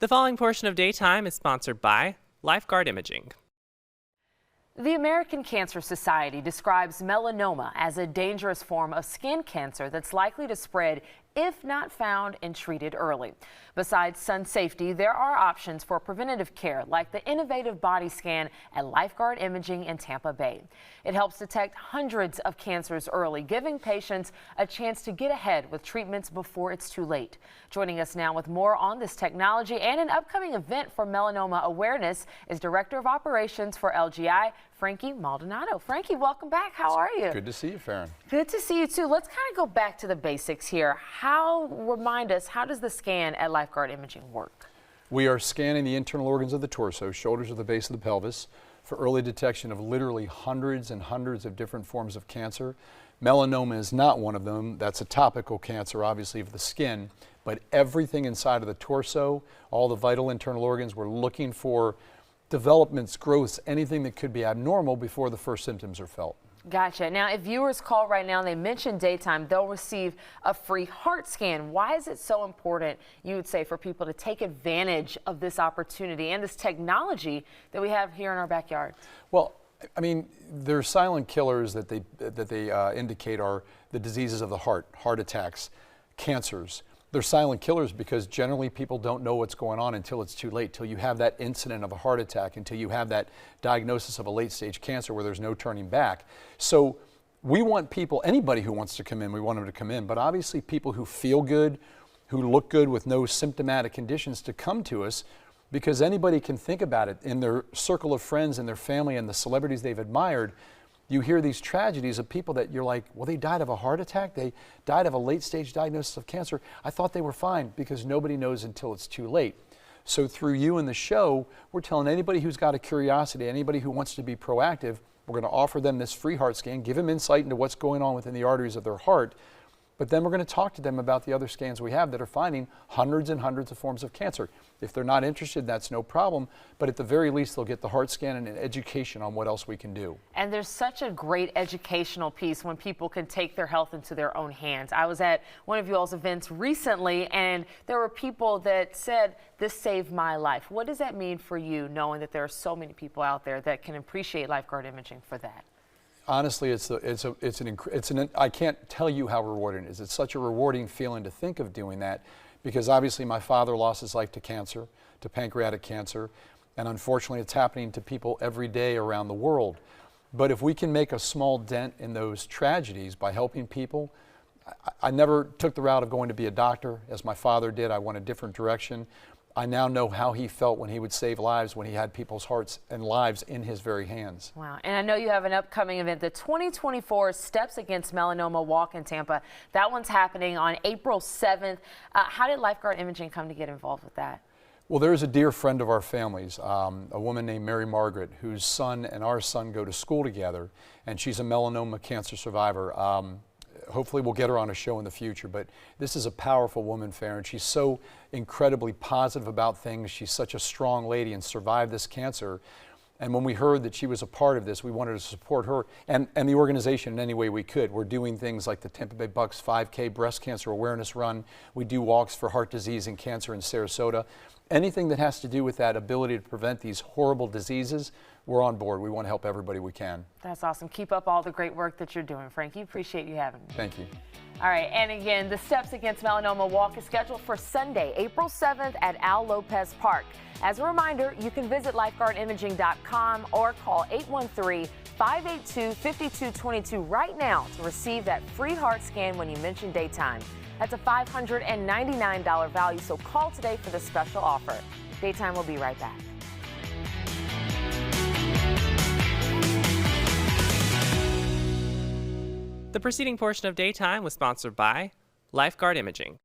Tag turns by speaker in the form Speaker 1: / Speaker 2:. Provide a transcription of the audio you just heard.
Speaker 1: The following portion of Daytime is sponsored by Lifeguard Imaging.
Speaker 2: The American Cancer Society describes melanoma as a dangerous form of skin cancer that's likely to spread if not found and treated early. Besides sun safety, there are options for preventative care like the innovative body scan at Lifeguard Imaging in Tampa Bay. It helps detect hundreds of cancers early, giving patients a chance to get ahead with treatments before it's too late. Joining us now with more on this technology and an upcoming event for melanoma awareness is Director of Operations for LGI, Frankie Maldonado. Frankie, welcome back. How are you?
Speaker 3: Good to see you, Farron.
Speaker 2: Good to see you too. Let's kind of go back to the basics here. Remind us, how does the scan at Lifeguard Imaging work?
Speaker 3: We are scanning the internal organs of the torso, shoulders at the base of the pelvis, for early detection of literally hundreds and hundreds of different forms of cancer. Melanoma is not one of them. That's a topical cancer, obviously, of the skin. But everything inside of the torso, all the vital internal organs, we're looking for developments, growths, anything that could be abnormal before the first symptoms are felt.
Speaker 2: Gotcha. Now, if viewers call right now and they mention DayTime, they'll receive a free heart scan. Why is it so important, you would say, for people to take advantage of this opportunity and this technology that we have here in our backyard?
Speaker 3: Well, I mean, there's silent killers that they indicate are the diseases of the heart attacks, cancers. They're silent killers because generally people don't know what's going on until it's too late, till you have that incident of a heart attack, until you have that diagnosis of a late stage cancer where there's no turning back. So we want people, anybody who wants to come in, we want them to come in, but obviously people who feel good, who look good with no symptomatic conditions to come to us, because anybody can think about it in their circle of friends and their family and the celebrities they've admired. You hear these tragedies of people that you're like, well, they died of a heart attack, they died of a late stage diagnosis of cancer. I thought they were fine, because nobody knows until it's too late. So through you and the show, we're telling anybody who's got a curiosity, anybody who wants to be proactive, we're going to offer them this free heart scan, give them insight into what's going on within the arteries of their heart. But then we're going to talk to them about the other scans we have that are finding hundreds and hundreds of forms of cancer. If they're not interested, that's no problem. But at the very least, they'll get the heart scan and an education on what else we can do.
Speaker 2: And there's such a great educational piece when people can take their health into their own hands. I was at one of you all's events recently, and there were people that said, this saved my life. What does that mean for you, knowing that there are so many people out there that can appreciate Lifeguard Imaging for that?
Speaker 3: Honestly, I can't tell you how rewarding it is. It's such a rewarding feeling to think of doing that, because obviously my father lost his life to cancer, to pancreatic cancer, and unfortunately it's happening to people every day around the world. But if we can make a small dent in those tragedies by helping people, I never took the route of going to be a doctor as my father did. I went a different direction. I now know how he felt when he would save lives, when he had people's hearts and lives in his very hands.
Speaker 2: Wow. And I know you have an upcoming event, the 2024 Steps Against Melanoma Walk in Tampa. That one's happening on April 7th. How did Lifeguard Imaging come to get involved with that?
Speaker 3: Well, there's a dear friend of our family's, a woman named Mary Margaret, whose son and our son go to school together, and she's a melanoma cancer survivor. Hopefully we'll get her on a show in the future, but this is a powerful woman, Farron. She's so incredibly positive about things. She's such a strong lady and survived this cancer. And when we heard that she was a part of this, we wanted to support her and the organization in any way we could. We're doing things like the Tampa Bay Bucks 5K breast cancer awareness run. We do walks for heart disease and cancer in Sarasota. Anything that has to do with that ability to prevent these horrible diseases, we're on board. We want to help everybody we can.
Speaker 2: That's awesome. Keep up all the great work that you're doing, Frankie. Appreciate you having me.
Speaker 3: Thank you.
Speaker 2: All right, and again, the Steps Against Melanoma Walk is scheduled for Sunday, April 7th at Al Lopez Park. As a reminder, you can visit lifeguardimaging.com or call 813-582-5222 right now to receive that free heart scan when you mention DayTime. That's a $599 value, so call today for the special offer. DayTime will be right back.
Speaker 1: The preceding portion of Daytime was sponsored by Lifeguard Imaging.